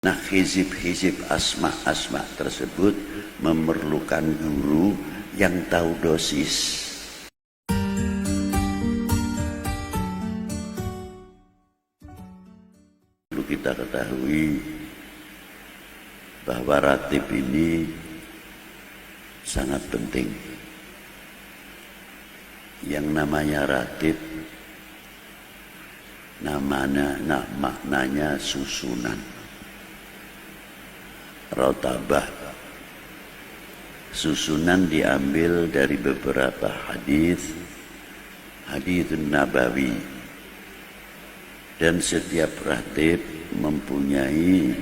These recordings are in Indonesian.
Nah, hizib-hizib asma tersebut memerlukan guru yang tahu dosis. Perlu kita ketahui bahwa ratib ini sangat penting. Yang namanya ratib maknanya susunan. Rotabah, susunan diambil dari beberapa hadis nabawi, dan setiap ratib mempunyai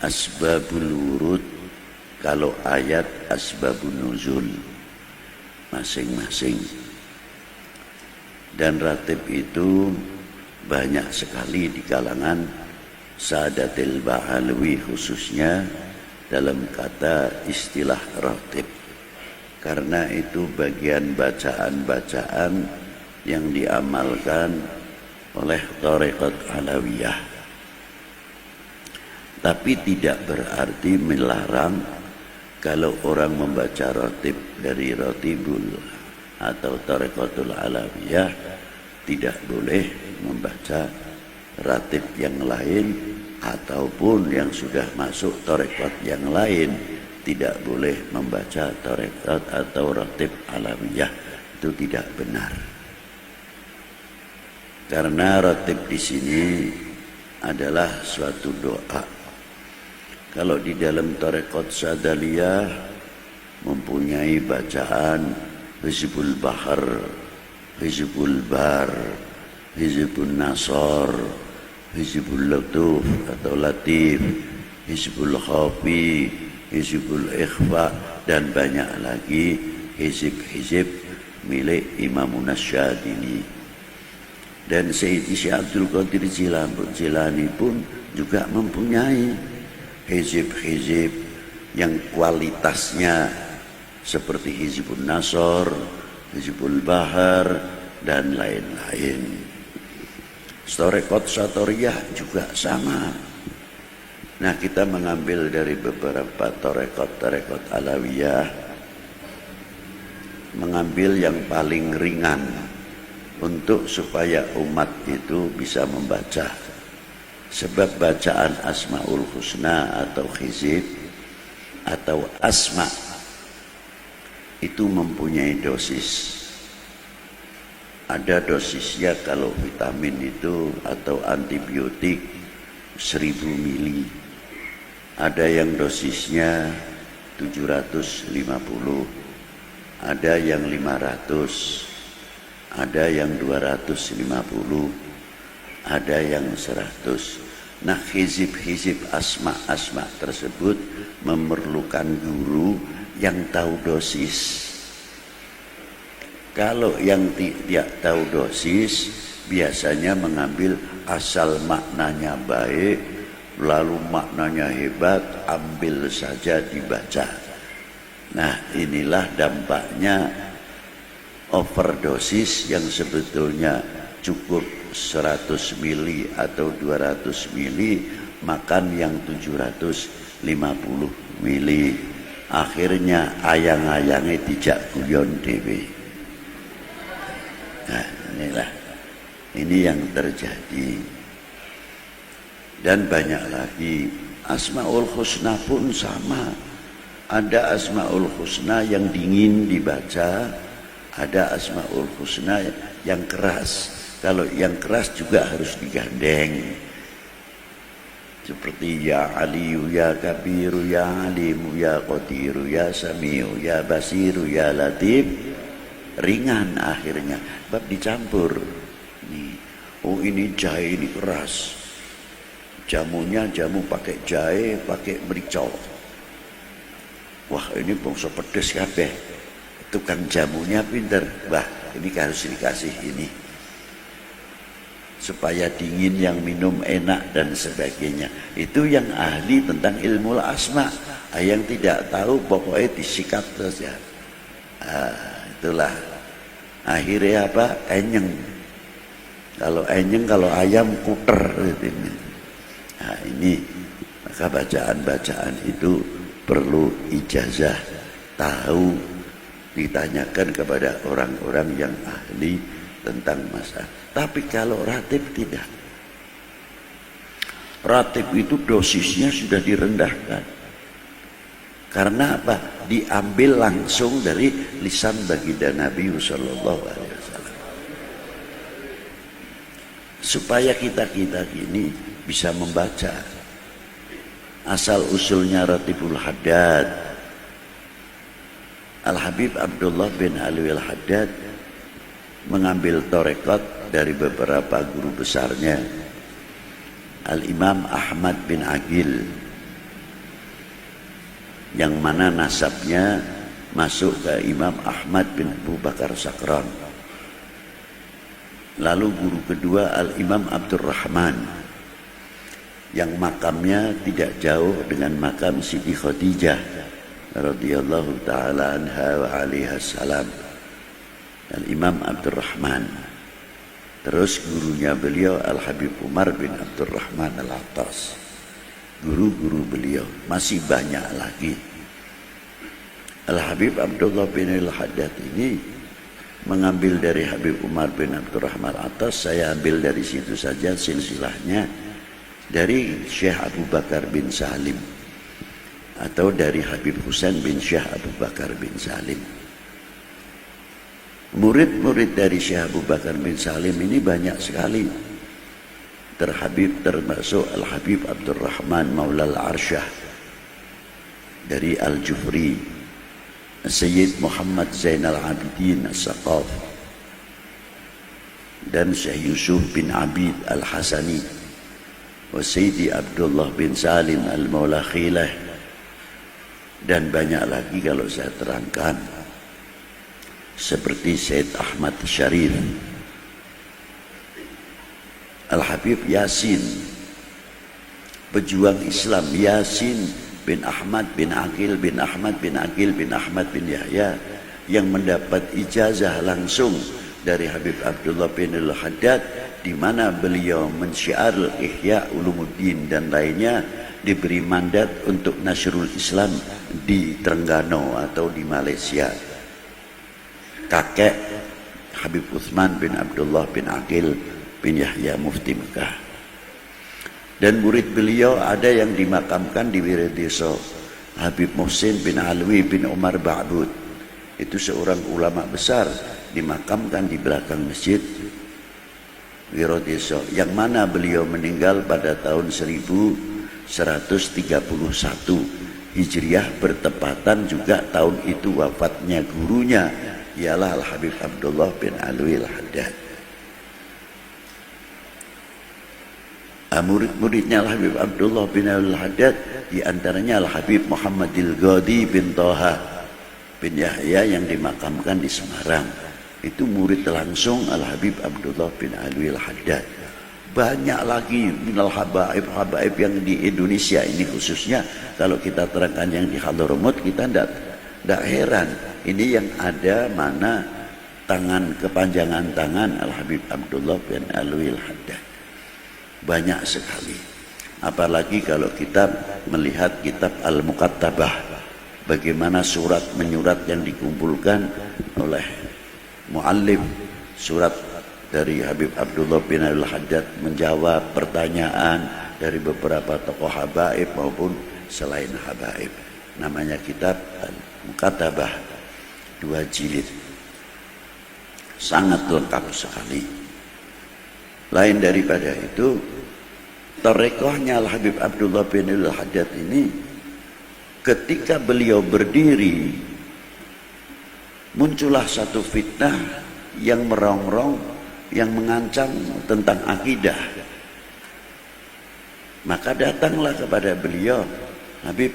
asbabul wurud, kalau ayat asbabun nuzul masing-masing. Dan ratib itu banyak sekali di kalangan Sadatil Ba'alawi, khususnya dalam kata istilah ratib, karena itu bagian bacaan-bacaan yang diamalkan oleh Thariqat Alawiyah. Tapi tidak berarti melarang kalau orang membaca ratib dari Ratibul atau Thariqatul Alawiyah, tidak boleh membaca ratib yang lain, ataupun yang sudah masuk tarekat yang lain tidak boleh membaca tarekat atau ratib alawiyah. Itu tidak benar, karena ratib di sini adalah suatu doa. Kalau di dalam tarekat Sadaliyah mempunyai bacaan Hizbul Bahar, Hizbul Bar, Hizbul Nasor, Hizbul Latuf atau Latif, Hizbul Khafi, Hizbul Ikhfa, dan banyak lagi hizib-hizib milik Imamun Asyadili. Dan Sayyidi Syekh Abdul Qadir Jilani pun juga mempunyai hizib-hizib yang kualitasnya seperti Hizbul Nasor, Hizbul Bahar, dan lain-lain. Tarekat Satoriyah juga sama. Nah, kita mengambil dari beberapa tarekat alawiyah, mengambil yang paling ringan untuk supaya umat itu bisa membaca. Sebab bacaan Asmaul Husna atau hizib atau asma itu mempunyai dosis. Ada dosisnya kalau vitamin itu atau antibiotik 1000 mili. Ada yang dosisnya 750, ada yang 500, ada yang 250, ada yang 100. Nah, hizib-hizib asma tersebut memerlukan guru yang tahu dosis. Kalau yang tidak tahu dosis, biasanya mengambil asal maknanya baik, lalu maknanya hebat, ambil saja dibaca. Nah, inilah dampaknya overdosis yang sebetulnya cukup 100 mili atau 200 mili, makan yang 750 mili. Akhirnya ayang-ayangnya dijak guyon dewe. Nah, ini yang terjadi. Dan banyak lagi. Asmaul Husna pun sama. Ada Asmaul Husna yang dingin dibaca, ada Asmaul Husna yang keras. Kalau yang keras juga harus digandeng, seperti Ya Aliyu, Ya Kabiru, Ya Alimu, Ya Qadiru, Ya Samiu, Ya Basiru, Ya Latif. Ringan akhirnya, bab dicampur. Nih, oh ini jahe ini keras. Jamunya jamu pakai jahe, pakai merica. Wah, ini bangsa pedes kabeh. Tukang jamunya pinter. Wah, ini harus dikasih ini supaya dingin, yang minum enak dan sebagainya. Itu yang ahli tentang ilmu asma. Yang tidak tahu pokoknya disikat saja. Itulah akhirnya apa? Enyeng. Kalau enyeng, kalau ayam kuter. Nah, ini Maka bacaan-bacaan itu perlu ijazah, tahu, ditanyakan kepada orang-orang yang ahli tentang masalah. Tapi kalau ratib tidak. Ratib itu dosisnya sudah direndahkan. Karena apa? Diambil langsung dari lisan baginda Nabi sallallahu alaihi wasallam. Supaya kita ini bisa membaca. Asal usulnya Ratibul Haddad. Al-Habib Abdullah bin Alwi Al-Haddad mengambil torekot dari beberapa guru besarnya. Al-Imam Ahmad bin Aqil, yang mana nasabnya masuk ke Imam Ahmad bin Abu Bakar Sakran. Lalu guru kedua Al-Imam Abdurrahman, yang makamnya tidak jauh dengan makam Siti Khadijah radhiyallahu taala anha wa alaiha salam. Al-Imam Abdurrahman. Terus gurunya beliau Al-Habib Umar bin Abdurrahman Al-Attas. Guru-guru beliau masih banyak lagi. Al-Habib Abdullah bin Al-Haddad ini mengambil dari Habib Umar bin Abdurrahman Al-Attas. Saya ambil dari situ saja silsilahnya, dari Syekh Abu Bakar bin Salim atau dari Habib Husain bin Syekh Abu Bakar bin Salim. Murid-murid dari Syekh Abu Bakar bin Salim ini banyak sekali. Termasuk Al-Habib Abdurrahman Maula Al-Arsyah dari Al-Jufri, Sayyid Muhammad Zainal Abidin As-Saqaf, dan Syekh Yusuf bin Abid Al-Hasani, Sayyidi Abdullah bin Salim Al-Maula Khilah, dan banyak lagi kalau saya terangkan, seperti Syed Ahmad Syarif, Al-Habib Yasin, pejuang Islam Yasin bin Ahmad bin Aqil bin Ahmad bin Aqil bin Ahmad bin Yahya, yang mendapat ijazah langsung dari Habib Abdullah bin Al-Haddad, di mana beliau mensyiar Ihya Ulumuddin dan lainnya, diberi mandat untuk Nasrul Islam di Terengganu atau di Malaysia. Kakek Habib Utsman bin Abdullah bin Aqil bin Yahya Mufti Mekah. Dan murid beliau ada yang dimakamkan di Wirideso, Habib Muhsin bin Alwi bin Umar Ba'bud. Itu seorang ulama besar, dimakamkan di belakang masjid Wirideso, yang mana beliau meninggal pada tahun 1131 Hijriah, bertepatan juga tahun itu wafatnya gurunya, ialah Al-Habib Abdullah bin Alwi Al-Haddad. Murid-muridnya Al-Habib Abdullah bin Alwi Al-Haddad, diantaranya Al-Habib Muhammadil Ghadi bin Toha bin Yahya yang dimakamkan di Semarang. Itu murid langsung Al-Habib Abdullah bin Alwi Al-Haddad. Banyak lagi minal habaib yang di Indonesia ini, khususnya kalau kita terangkan yang di Hadramaut, kita tidak heran. Ini yang ada mana tangan, kepanjangan tangan Al-Habib Abdullah bin Alwi Al-Haddad. Banyak sekali. Apalagi kalau kita melihat kitab Al-Muqattabah, bagaimana surat menyurat yang dikumpulkan oleh muallim, surat dari Habib Abdullah bin Al-Haddad menjawab pertanyaan dari beberapa tokoh habaib maupun selain habaib. Namanya kitab Al-Muqattabah, 2 jilid, sangat lengkap sekali. Lain daripada itu, tarekohnya Al-Habib Abdullah bin Al-Haddad ini, ketika beliau berdiri, muncullah satu fitnah yang merongrong, yang mengancam tentang akidah. Maka datanglah kepada beliau, Habib,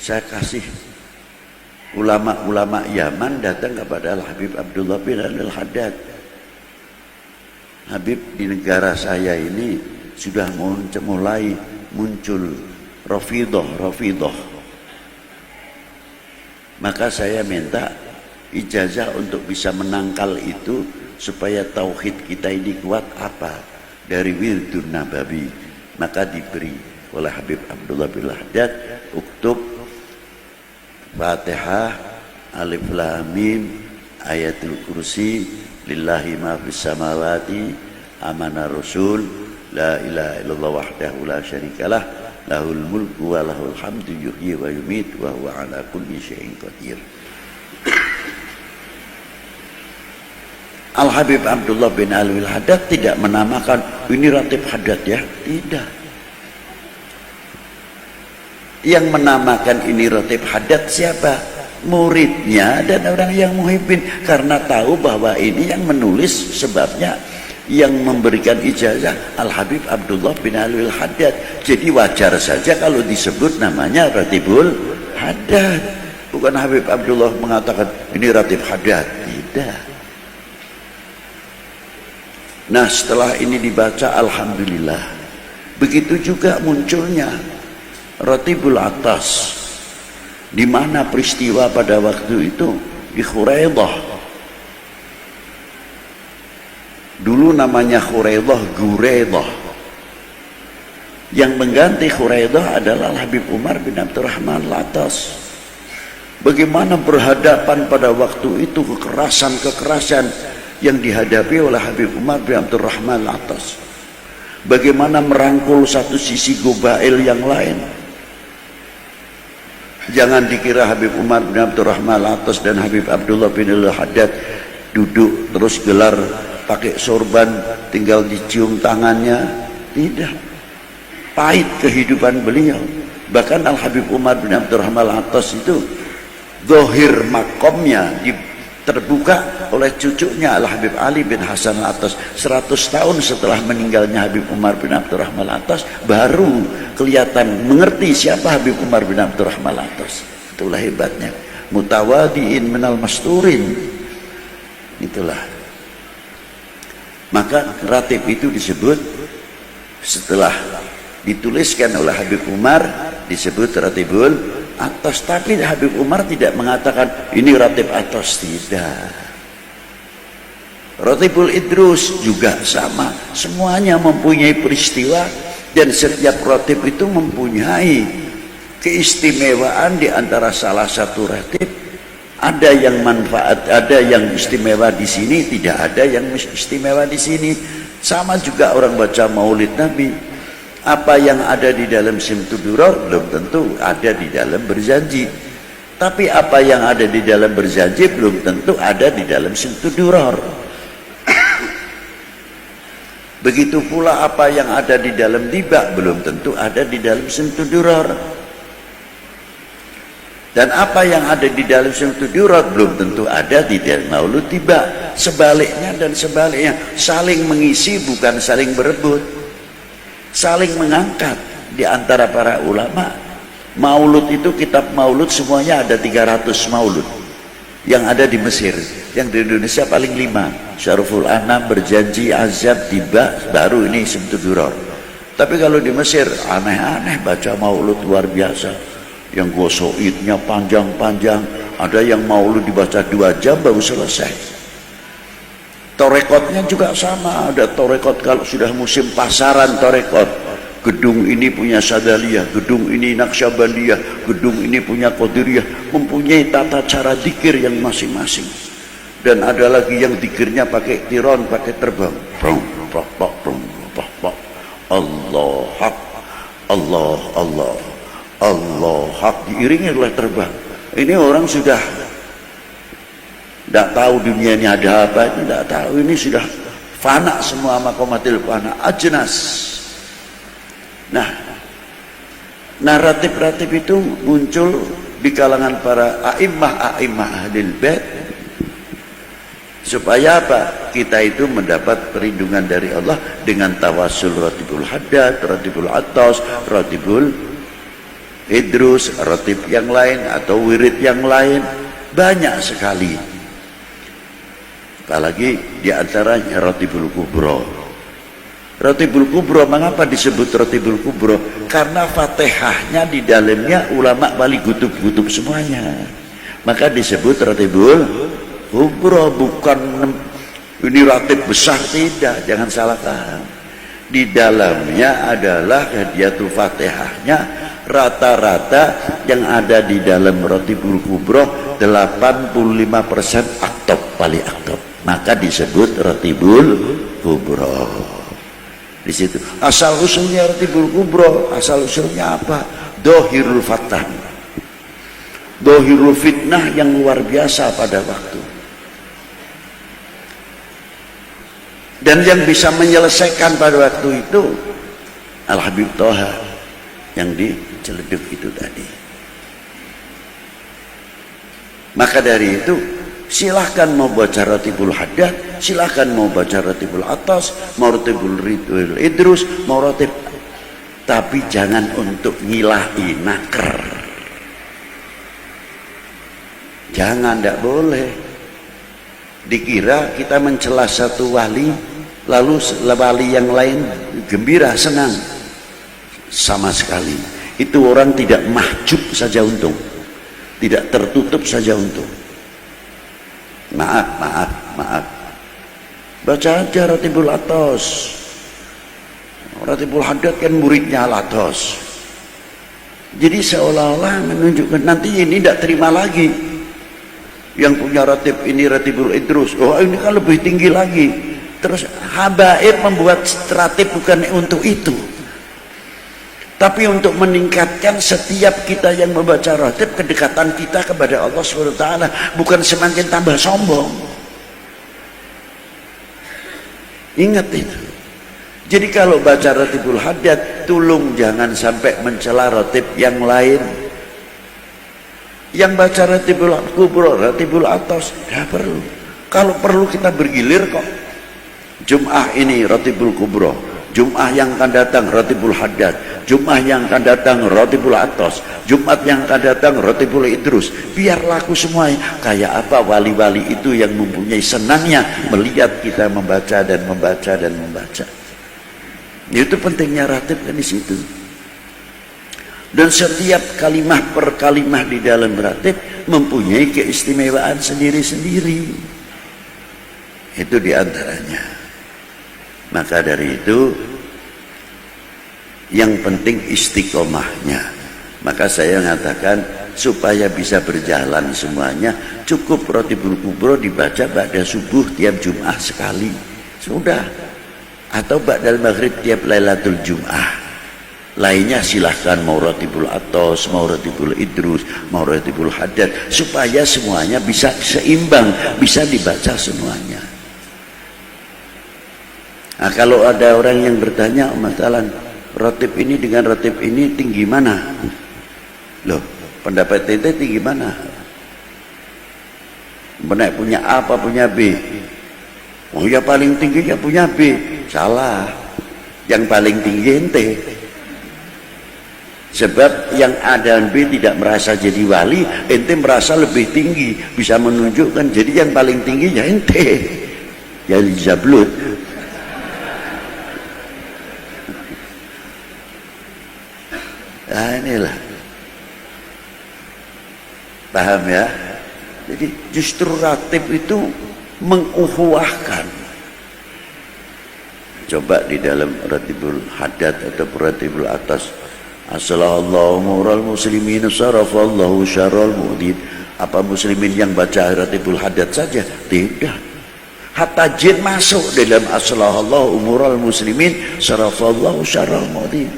saya kasih ulama-ulama Yaman datang kepada Al-Habib Abdullah bin Al-Haddad. Habib, di negara saya ini sudah mulai muncul Rafidah. Maka saya minta ijazah untuk bisa menangkal itu, supaya tauhid kita ini kuat. Apa? Dari Wirdun Nabawi. Maka diberi oleh Habib Abdullah bin Haddad, uktub Fatihah, Alif Lam Mim, Ayatul Kursi, Lillahi ma fis samawati, Amana Rasul, La ilaha illallah wahdahu la syarikalah, lahul mulku wa lahul hamdu yuhyi wa yumit wa huwa ala kulli syai'in qadir. Al-Habib Abdullah bin Alwi Haddad tidak menamakan ini Ratib Haddad ya, tidak. Yang menamakan ini Ratib Haddad siapa? Muridnya dan orang yang muhibbin, karena tahu bahwa ini yang menulis sebabnya, yang memberikan ijazah Al-Habib Abdullah bin Alwi Haddad. Jadi wajar saja kalau disebut namanya Ratibul Haddad. Bukan Habib Abdullah mengatakan ini Ratib Haddad, tidak. Nah, setelah ini dibaca, alhamdulillah. Begitu juga munculnya Ratibul Atas, di mana peristiwa pada waktu itu di Khuraidah. Dulu namanya Khuraidah Guraidah. Yang mengganti Khuraidah adalah Habib Umar bin Abdurrahman Al-Atas. Bagaimana berhadapan pada waktu itu kekerasan-kekerasan yang dihadapi oleh Habib Umar bin Abdurrahman Al-Atas. Bagaimana merangkul satu sisi Gobail yang lain. Jangan dikira Habib Umar bin Abdurrahman Al-Atas dan Habib Abdullah bin Al-Haddad duduk terus gelar pakai sorban tinggal dicium tangannya. Tidak. Pahit kehidupan beliau. Bahkan Al-Habib Umar bin Abdurrahman Al-Atas itu zahir makomnya terbuka oleh cucunya Al-Habib Ali bin Hasan Al-Atas. 100 tahun setelah meninggalnya Habib Umar bin Abdurrahman Al-Atas baru kelihatan mengerti siapa Habib Umar bin Abdurrahman Al-Atas. Itulah hebatnya, mutawadiin minal masturin. Itulah. Maka ratib itu disebut setelah dituliskan oleh Habib Umar disebut Ratibul Atas. Tapi Habib Umar tidak mengatakan ini Ratib Atas, tidak. Ratibul Idrus juga sama, semuanya mempunyai peristiwa dan setiap ratib itu mempunyai keistimewaan. Di antara salah satu ratib ada yang manfaat, ada yang istimewa di sini, tidak ada yang istimewa di sini. Sama juga orang baca Maulid Nabi. Apa yang ada di dalam Simtudurar belum tentu ada di dalam berjanji. Tapi apa yang ada di dalam berjanji belum tentu ada di dalam Simtudurar. Begitu pula apa yang ada di dalam tiba belum tentu ada di dalam Simtudurar. Dan apa yang ada di dalam Simtudurar belum tentu ada di dalam Maulud Tiba. Sebaliknya dan sebaliknya, saling mengisi bukan saling berebut. Saling mengangkat di antara para ulama. Maulud itu, kitab maulud semuanya ada 300 maulud yang ada di Mesir. Yang di Indonesia paling 5. Syaruful Anam, Berjanji, Azab, Tiba, baru ini Simtudurar. Tapi kalau di Mesir aneh-aneh baca maulud luar biasa. Yang gosoidnya panjang-panjang, ada yang maulud dibaca 2 jam baru selesai. Torekotnya juga sama, ada torekot kalau sudah musim pasaran torekot. Gedung ini punya Sadaliyah, gedung ini Naqsyabandiyah, gedung ini punya Qadiriyah, mempunyai tata cara zikir yang masing-masing. Dan ada lagi yang zikirnya pakai tiron, pakai terbang. Allah hak, Allah Allah, Allah hak, diiringi oleh terbang. Ini orang sudah tidak tahu dunia ini ada apa, itu tidak tahu. Ini sudah fana semua, makomatil fana, ajnas. Nah, naratif-naratif itu muncul di kalangan para a'immah ahlil bait. Supaya apa? Kita itu mendapat perlindungan dari Allah dengan tawasul Ratibul Haddad, Ratibul Atas, Ratibul Idrus, ratib yang lain atau wirid yang lain. Banyak sekali. Apalagi diantaranya Ratibul Kubro. Ratibul Kubro, mengapa disebut Ratibul Kubro? Karena Fatihahnya di dalamnya ulama balik gutub-gutub semuanya. Maka disebut Ratibul Kubro, bukan ini ratib besar, tidak, jangan salah paham. Di dalamnya adalah hadiyatul fatihahnya rata-rata yang ada di dalam Ratibul Kubro 85% aktob, wali aktob, maka disebut Ratibul Kubro. Di situ asal usulnya Ratibul Kubro, asal usulnya apa? Dohirul fatah, dohirul fitnah yang luar biasa pada waktu. Dan yang bisa menyelesaikan pada waktu itu Al-Habib Toha yang diceleduk itu tadi. Maka dari itu silahkan mau baca Ratibul Haddad, silahkan mau baca Ratibul Atas, mau Ratibul Idrus, mau Ratib, tapi jangan untuk ngilahi naker. Jangan, tidak boleh. Dikira kita mencela satu wali, lalu wali yang lain gembira, senang. Sama sekali. Itu orang tidak mahjub saja untung, tidak tertutup saja untung. Maaf. Baca aja Ratibul Atas. Ratibul Haddad kan muridnya Al-Atas. Jadi seolah-olah menunjukkan nanti ini tidak terima lagi. Yang punya ratib ini Ratibul Idrus, oh ini kan lebih tinggi lagi. Terus habaib membuat ratib bukan untuk itu, tapi untuk meningkatkan setiap kita yang membaca ratib kedekatan kita kepada Allah SWT, bukan semakin tambah sombong. Ingat itu. Jadi kalau baca Ratibul Haddad, tolong jangan sampai mencela ratib yang lain. Yang baca Ratibul Kubro, Ratibul Atas, tidak perlu. Kalau perlu kita bergilir kok. Jum'ah ini Ratibul Kubro, Jum'ah yang akan datang Ratibul Haddad, Jum'ah yang akan datang Ratibul Atas, Jumat yang akan datang Ratibul Idrus. Biar laku semuanya. Kayak apa wali-wali itu yang mempunyai senangnya melihat kita membaca dan membaca dan membaca. Itu pentingnya ratib kan di situ. Dan setiap kalimah per kalimah di dalam ratib mempunyai keistimewaan sendiri-sendiri. Itu diantaranya. Maka dari itu yang penting istiqomahnya. Maka saya mengatakan supaya bisa berjalan semuanya, cukup Ratibul Kubro dibaca ba'da subuh tiap Jum'ah sekali. Sudah. Atau ba'dal maghrib tiap Lailatul Jum'ah. Lainnya silahkan mau Ratibul Atas, mau Ratibul Idrus, mau Ratibul Haddad, supaya semuanya bisa seimbang, bisa dibaca semuanya. Nah, kalau ada orang yang bertanya, masalah ratib ini dengan ratib ini tinggi mana? Loh, pendapat ente tinggi mana? Benar punya A apa punya B? Oh ya paling tingginya punya B. Salah. Yang paling tinggi ente. Sebab yang A dan B tidak merasa jadi wali, ente merasa lebih tinggi, bisa menunjukkan. Jadi yang paling tinggi ya ente, ya Zablut. Nah inilah, paham ya? Jadi justru ratib itu menguhuwahkan. Coba di dalam Ratibul Haddad atau Ratibul Atas, Assalamualaikum warahmatullahi muslimin sarafallahu syarral mu'din. Apa muslimin yang baca Ratibul Haddad saja? Tidak. Hatta jin masuk dalam Assalamualaikum warahmatullahi muslimin sarafallahu syarral mu'din.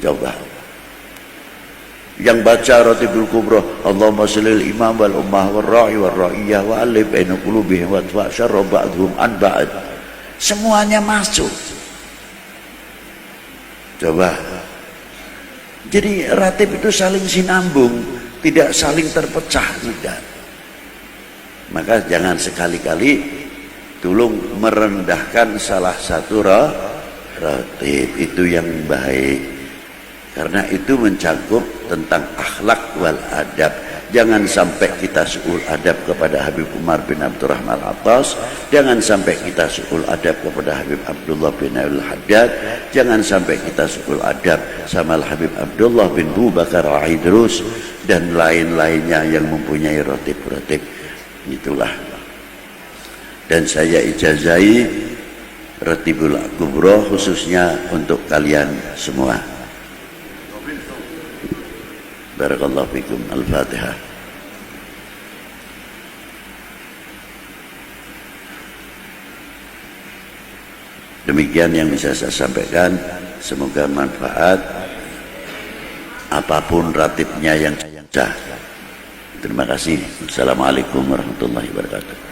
Coba. Yang baca Ratibul Kubro, Allahumma sholli imam wal ummah wal ra'i wal ra'iyah wa alif baina qulubihim wa tfa syarra ba'dhum an ba'd. Semuanya masuk. Coba. Jadi ratib itu saling sinambung, tidak saling terpecah, tidak. Maka jangan sekali-kali tolong merendahkan salah satu ratib, itu yang baik. Karena itu mencakup tentang akhlak wal adab. Jangan sampai kita su'ul adab kepada Habib Umar bin Abdurrahman Al-Atas, jangan sampai kita su'ul adab kepada Habib Abdullah bin Al-Haddad, jangan sampai kita su'ul adab sama Habib Abdullah bin Bu Bakar Al-Idrus dan lain-lainnya yang mempunyai ratib-ratib. Itulah. Dan saya ijazai Ratibul Kubro khususnya untuk kalian semua. Barakallahu fikum. Al-Fatihah. Demikian yang bisa saya sampaikan, semoga manfaat. Apapun ratibnya yang sah. Terima kasih. Assalamualaikum warahmatullahi wabarakatuh.